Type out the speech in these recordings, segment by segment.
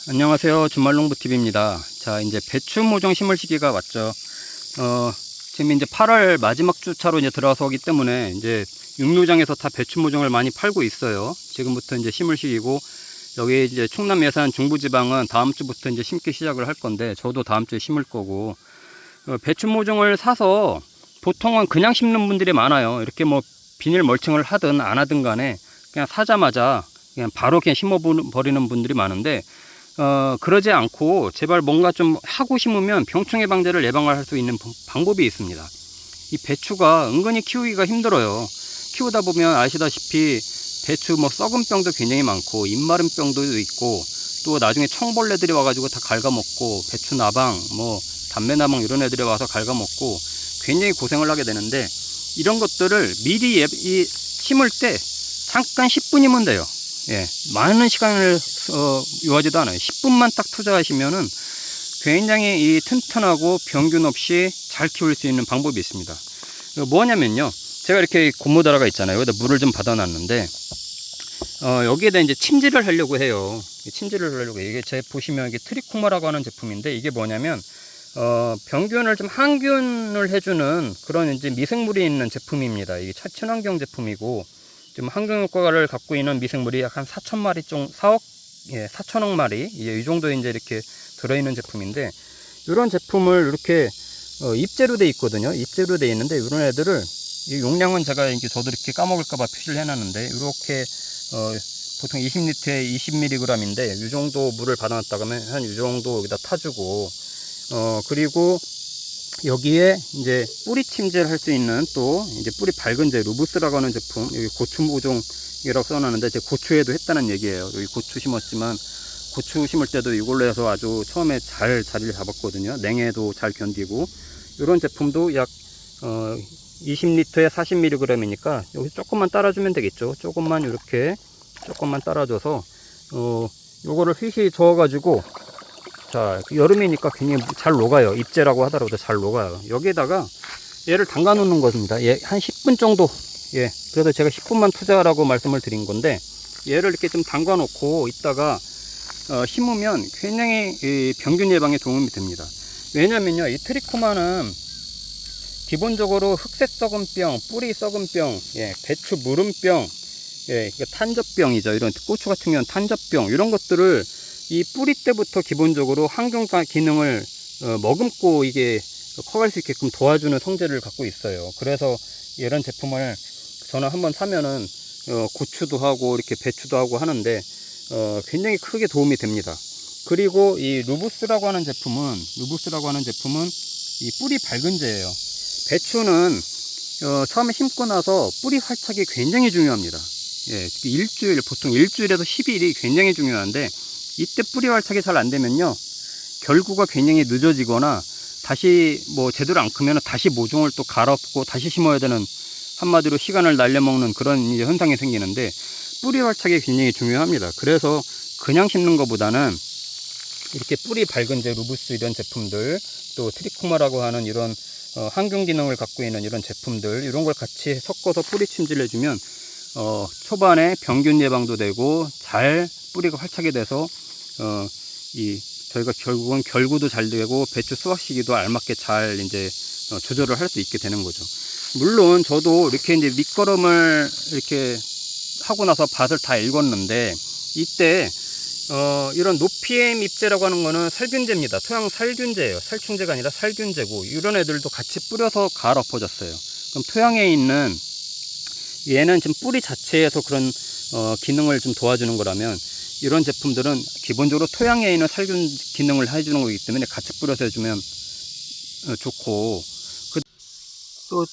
안녕하세요. 주말농부TV입니다. 자, 이제 배추 모종 심을 시기가 왔죠. 지금 이제 8월 마지막 주차로 이제 들어서기 때문에 이제 육묘장에서 다 배추 모종을 많이 팔고 있어요. 지금부터 이제 심을 시기고, 여기 이제 충남 예산 중부지방은 다음 주부터 이제 심기 시작을 할 건데, 저도 다음 주에 심을 거고, 배추 모종을 사서 보통은 그냥 심는 분들이 많아요. 이렇게 뭐 비닐 멀칭을 하든 안 하든 간에 그냥 사자마자 그냥 바로 그냥 심어 버리는 분들이 많은데, 그러지 않고 제발 뭔가 좀 하고 심으면 병충해 방제를 예방할 수 있는 방법이 있습니다. 이 배추가 은근히 키우기가 힘들어요. 키우다 보면 아시다시피 배추 뭐 썩은 병도 굉장히 많고 입마른 병도 있고, 또 나중에 청벌레들이 와가지고 다 갉아먹고, 배추 나방 뭐 담배 나방 이런 애들이 와서 갉아먹고 굉장히 고생을 하게 되는데, 이런 것들을 미리 심을 때 잠깐 10분이면 돼요. 예, 많은 시간을 요하지도 않아요. 10분만 딱 투자하시면은 굉장히 이 튼튼하고 병균 없이 잘 키울 수 있는 방법이 있습니다. 뭐냐면요, 제가 이렇게 고무다라가 있잖아요. 여기다 물을 좀 받아놨는데, 여기에다 이제 침지를 하려고 해요. 침지를 하려고 해요. 이게 제 보시면 이게 트리코마라고 하는 제품인데, 이게 뭐냐면 병균을 좀 항균을 해주는 그런 이제 미생물이 있는 제품입니다. 이게 친환경 제품이고, 지금 항균 효과를 갖고 있는 미생물이 약 한 4,000마리 정도, 4천억 마리, 이 정도 이제 이렇게 들어있는 제품인데, 이런 제품을 이렇게 입재로 돼 있거든요. 입재로 돼 있는데, 이런 애들을, 이 용량은 제가 이제 저도 이렇게 까먹을까봐 표시를 해놨는데, 이렇게 보통 20리터에 20mg인데, 이 정도 물을 받아놨다가 한 이 정도 여기다 타주고, 그리고 여기에 이제 뿌리 침제를 할 수 있는 또 이제 뿌리 밝은제 루부스라고 하는 제품, 여기 고추 모종이라고 써놨는데, 제 고추에도 했다는 얘기예요. 여기 고추 심었지만 고추 심을 때도 이걸로 해서 아주 처음에 잘 자리를 잡았거든요. 냉해도 잘 견디고, 이런 제품도 약 20리터에 40mg이니까 여기 조금만 따라주면 되겠죠. 조금만 이렇게 조금만 따라줘서 요거를 휘휘 저어가지고, 자, 여름이니까 굉장히 잘 녹아요. 입재라고 하더라도 잘 녹아요. 여기에다가 얘를 담가 놓는 것입니다. 얘 한 10분 정도. 예. 그래서 제가 10분만 투자하라고 말씀을 드린 건데, 얘를 이렇게 좀 담가 놓고 있다가 심으면 굉장히 이 병균 예방에 도움이 됩니다. 왜냐면요, 이 트리코마는 기본적으로 흑색 썩은병, 뿌리 썩은병, 예, 배추 무름병, 예, 탄저병이죠. 이런 고추 같은 경우는 탄저병, 이런 것들을 이 뿌리 때부터 기본적으로 항균 기능을 머금고 이게 커갈 수 있게끔 도와주는 성질을 갖고 있어요. 그래서 이런 제품을 저는 한번 사면은 고추도 하고 이렇게 배추도 하고 하는데 굉장히 크게 도움이 됩니다. 그리고 이 루부스라고 하는 제품은 이 뿌리 밝은제예요. 배추는 처음에 심고 나서 뿌리 활착이 굉장히 중요합니다. 예, 보통 일주일에서 10일이 굉장히 중요한데, 이때 뿌리 활착이 잘 안 되면요, 결구가 굉장히 늦어지거나, 다시 뭐 제대로 안 크면 다시 모종을 또 갈아엎고 다시 심어야 되는, 한마디로 시간을 날려먹는 그런 이제 현상이 생기는데, 뿌리 활착이 굉장히 중요합니다. 그래서 그냥 심는 것보다는 이렇게 뿌리 밝은제 루부스 이런 제품들, 또 트리코마라고 하는 이런 항균 기능을 갖고 있는 이런 제품들, 이런 걸 같이 섞어서 뿌리 침지를 해주면 초반에 병균 예방도 되고 잘 뿌리가 활착이 돼서 저희가 결국은 결구도 잘 되고 배추 수확 시기도 알맞게 잘 이제 조절을 할 수 있게 되는 거죠. 물론 저도 이렇게 이제 밑거름을 이렇게 하고 나서 밭을 다 읽었는데, 이때 이런 노피엠 입제라고 하는 거는 살균제입니다. 토양 살균제예요. 살충제가 아니라 살균제고, 이런 애들도 같이 뿌려서 갈아엎어졌어요. 그럼 토양에 있는, 얘는 지금 뿌리 자체에서 그런 기능을 좀 도와주는 거라면, 이런 제품들은 기본적으로 토양에 있는 살균 기능을 해주는 거기 때문에 같이 뿌려서 해주면 좋고, 또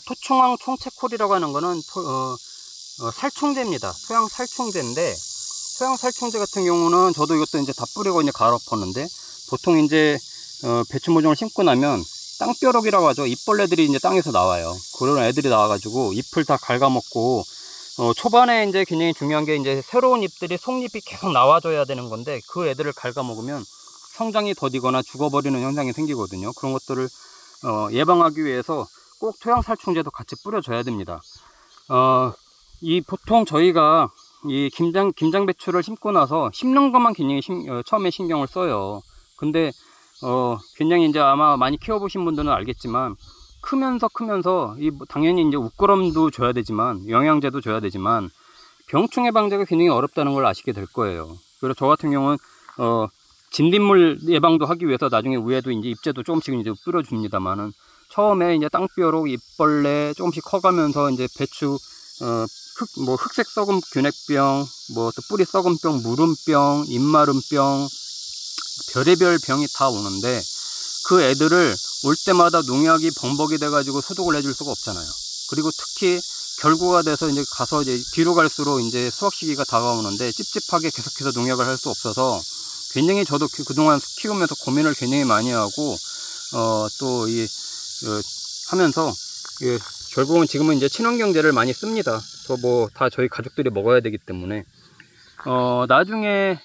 토충황 총채콜이라고 하는 거는 살충제입니다. 토양 살충제인데, 토양 살충제 같은 경우는 저도 이것도 이제 다 뿌리고 이제 갈아엎었는데, 보통 이제 배추 모종을 심고 나면 땅벼룩이라고 하죠. 잎벌레들이 이제 땅에서 나와요. 그런 애들이 나와가지고 잎을 다 갉아먹고, 초반에 이제 굉장히 중요한 게, 이제 새로운 잎들이 속잎이 계속 나와줘야 되는 건데, 그 애들을 갉아먹으면 성장이 더디거나 죽어버리는 현상이 생기거든요. 그런 것들을 예방하기 위해서 꼭 토양 살충제도 같이 뿌려줘야 됩니다. 이 보통 저희가 이 김장 배추를 심고 나서 심는 것만 굉장히 처음에 신경을 써요. 근데 굉장히 이제 아마 많이 키워보신 분들은 알겠지만 크면서 당연히 이제 웃거름도 줘야 되지만 영양제도 줘야 되지만 병충해 방제가 굉장히 어렵다는 걸 아시게 될 거예요. 그리고 저 같은 경우는 진딧물 예방도 하기 위해서 나중에 위에도 이제 잎제도 조금씩 이제 뿌려줍니다만은 처음에 이제 땅벼룩, 잎벌레 조금씩 커가면서 이제 배추 흑색 썩은 균핵병, 또 뿌리 썩은 병, 무름병, 잎마름병, 별의별 병이 다 오는데 그 애들을 올 때마다 농약이 범벅이 돼가지고 소독을 해줄 수가 없잖아요. 그리고 특히 결구가 돼서 이제 가서 이제 뒤로 갈수록 이제 수확 시기가 다가오는데 찝찝하게 계속해서 농약을 할 수 없어서 굉장히 저도 그동안 키우면서 고민을 굉장히 많이 하고 하면서 결국은 지금은 이제 친환경제를 많이 씁니다. 다 저희 가족들이 먹어야 되기 때문에 나중에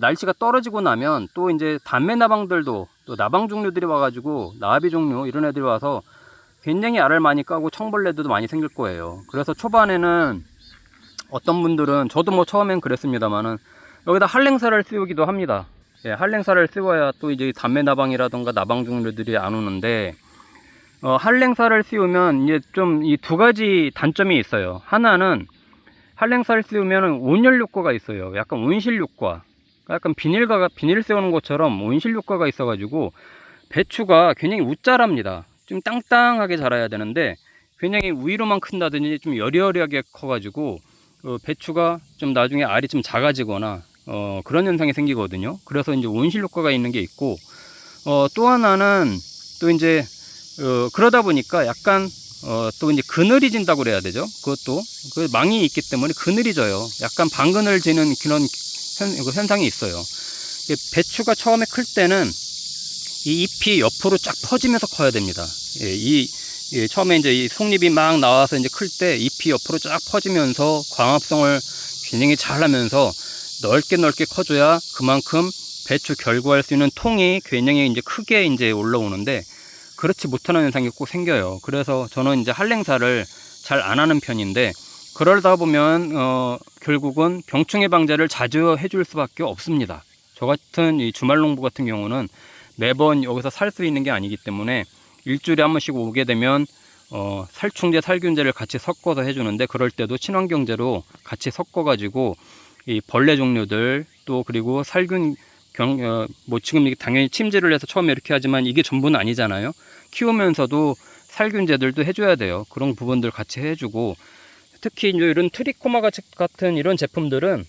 날씨가 떨어지고 나면 또 이제 담배 나방들도 또 나방 종류들이 와가지고 나비 종류 이런 애들이 와서 굉장히 알을 많이 까고 청벌레들도 많이 생길 거예요. 그래서 초반에는 어떤 분들은 저도 처음엔 그랬습니다만은 여기다 한랭사를 씌우기도 합니다. 예, 한랭사를 씌워야 또 이제 담배 나방이라던가 나방 종류들이 안 오는데 한랭사를 씌우면 이제 좀 이 두 가지 단점이 있어요. 하나는 한랭사를 씌우면 온열 효과가 있어요. 약간 온실 효과. 약간 비닐 세우는 것처럼 온실 효과가 있어가지고 배추가 굉장히 웃자랍니다. 좀 땅땅하게 자라야 되는데 굉장히 위로만 큰다든지 좀 여리여리하게 커가지고 배추가 좀 나중에 알이 좀 작아지거나 그런 현상이 생기거든요. 그래서 이제 온실 효과가 있는 게 있고 또 하나는 또 이제 그러다 보니까 약간 또 이제 그늘이진다고 그래야 되죠. 그것도 그 망이 있기 때문에 그늘이져요. 약간 반그늘지는 그런 현상이 있어요. 배추가 처음에 클 때는 이 잎이 옆으로 쫙 퍼지면서 커야 됩니다. 처음에 이제 이 속잎이 막 나와서 이제 클 때 잎이 옆으로 쫙 퍼지면서 광합성을 굉장히 잘 하면서 넓게 커줘야 그만큼 배추 결구할 수 있는 통이 굉장히 이제 크게 이제 올라오는데 그렇지 못하는 현상이 꼭 생겨요. 그래서 저는 이제 한랭사를 잘 안 하는 편인데 그러다 보면 결국은 병충해 방제를 자주 해줄 수밖에 없습니다. 저 같은 이 주말농부 같은 경우는 매번 여기서 살 수 있는 게 아니기 때문에 일주일에 한 번씩 오게 되면 살충제, 살균제를 같이 섞어서 해주는데 그럴 때도 친환경제로 같이 섞어가지고 이 벌레 종류들 또 그리고 살균 지금 이게 당연히 침지를 해서 처음에 이렇게 하지만 이게 전부는 아니잖아요. 키우면서도 살균제들도 해줘야 돼요. 그런 부분들 같이 해주고 특히 이제 이런 트리코마 같은 이런 제품들은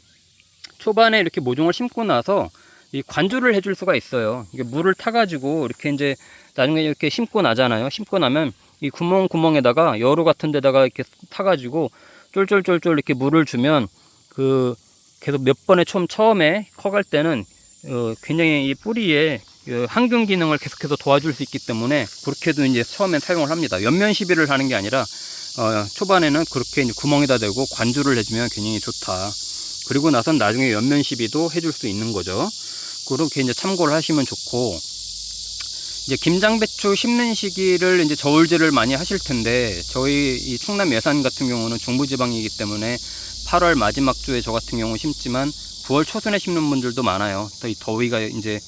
초반에 이렇게 모종을 심고 나서 이 관주를 해줄 수가 있어요. 이게 물을 타가지고 이렇게 이제 나중에 이렇게 심고 나잖아요. 심고 나면 이 구멍에다가 여루 같은 데다가 이렇게 타가지고 쫄쫄쫄쫄 이렇게 물을 주면 계속 몇 번에 처음에 커갈 때는 굉장히 이 뿌리에 항균 기능을 계속해서 도와줄 수 있기 때문에 그렇게도 이제 처음엔 사용을 합니다. 연면 시비를 하는 게 아니라 초반에는 그렇게 이제 구멍에다 대고 관주를 해주면 굉장히 좋다. 그리고 나선 나중에 연면 시비도 해줄 수 있는 거죠. 그렇게 이제 참고를 하시면 좋고 이제 김장배추 심는 시기를 이제 저울질을 많이 하실 텐데 저희 이 충남 예산 같은 경우는 중부지방이기 때문에 8월 마지막 주에 저 같은 경우 심지만 9월 초순에 심는 분들도 많아요. 또 이 더위가 이제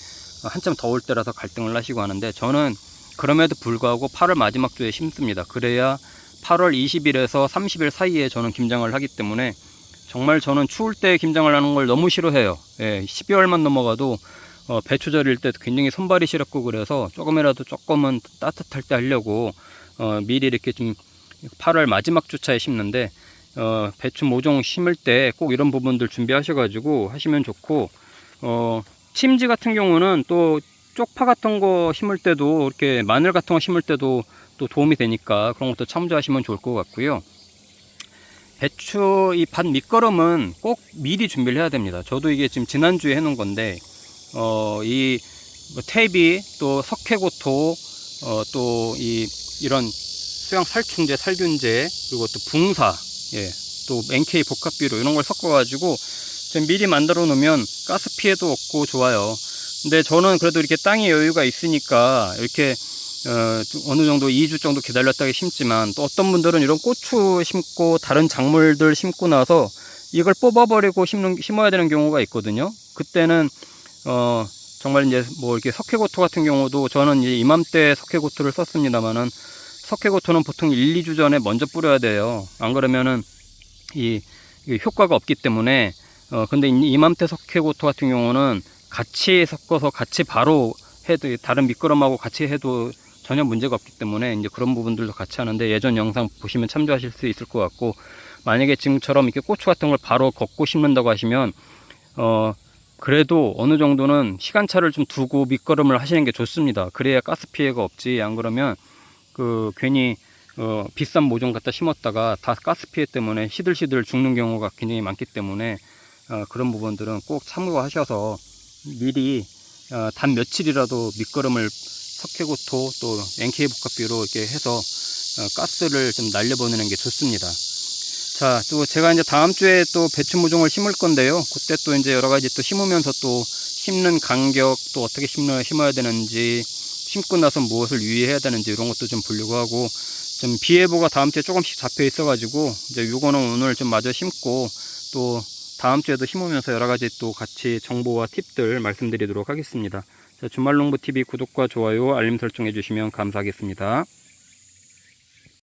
한참 더울 때라서 갈등을 하시고 하는데 저는 그럼에도 불구하고 8월 마지막 주에 심습니다. 그래야 8월 20일에서 30일 사이에 저는 김장을 하기 때문에 정말 저는 추울 때 김장을 하는 걸 너무 싫어해요. 12월만 넘어가도 배추절일 때 굉장히 손발이 시렵고 그래서 조금은 따뜻할 때 하려고 미리 이렇게 좀 8월 마지막 주차에 심는데 배추 모종 심을 때 꼭 이런 부분들 준비하셔가지고 하시면 좋고 침지 같은 경우는 또 쪽파 같은 거 심을 때도 이렇게 마늘 같은 거 심을 때도 또 도움이 되니까 그런 것도 참조하시면 좋을 것 같고요. 배추 이 밭 밑거름은 꼭 미리 준비를 해야 됩니다. 저도 이게 지금 지난주에 해놓은 건데 이 퇴비 또 석회고토 또 이런 수양 살충제, 살균제 그리고 또 붕사 또 NK 복합비료 이런 걸 섞어 가지고 미리 만들어 놓으면 가스 피해도 없고 좋아요. 근데 저는 그래도 이렇게 땅이 여유가 있으니까 이렇게 어느 정도 2주 정도 기다렸다가 심지만, 또 어떤 분들은 이런 고추 심고 다른 작물들 심고 나서 이걸 뽑아버리고 심어야 되는 경우가 있거든요. 그때는 정말 이제 뭐 이렇게 석회고토 같은 경우도 저는 이제 이맘때 석회고토를 썼습니다만은, 석회고토는 보통 1, 2주 전에 먼저 뿌려야 돼요. 안 그러면은 이 효과가 없기 때문에. 근데 이맘때 석회고토 같은 경우는 같이 섞어서 같이 바로 해도, 다른 밑거름하고 같이 해도 전혀 문제가 없기 때문에 이제 그런 부분들도 같이 하는데, 예전 영상 보시면 참조하실 수 있을 것 같고, 만약에 지금처럼 이렇게 고추 같은 걸 바로 걷고 심는다고 하시면 그래도 어느 정도는 시간차를 좀 두고 밑거름을 하시는 게 좋습니다. 그래야 가스 피해가 없지. 안 그러면 괜히 비싼 모종 갖다 심었다가 다 가스 피해 때문에 시들시들 죽는 경우가 굉장히 많기 때문에 그런 부분들은 꼭 참고하셔서 미리 단 며칠이라도 밑거름을 석회고토 또 NK 복합비로 이렇게 해서 가스를 좀 날려보내는 게 좋습니다. 자, 또 제가 이제 다음 주에 또 배추 모종을 심을 건데요. 그때 또 이제 여러 가지 또 심으면서 또 심는 간격, 또 어떻게 심어야 되는지, 심고 나서 무엇을 유의해야 되는지 이런 것도 좀 보려고 하고, 좀 비 예보가 다음 주에 조금씩 잡혀 있어가지고 이제 요거는 오늘 좀 마저 심고, 또 다음 주에도 심으면서 여러 가지 또 같이 정보와 팁들 말씀드리도록 하겠습니다. 자, 주말농부TV 구독과 좋아요, 알림 설정해 주시면 감사하겠습니다.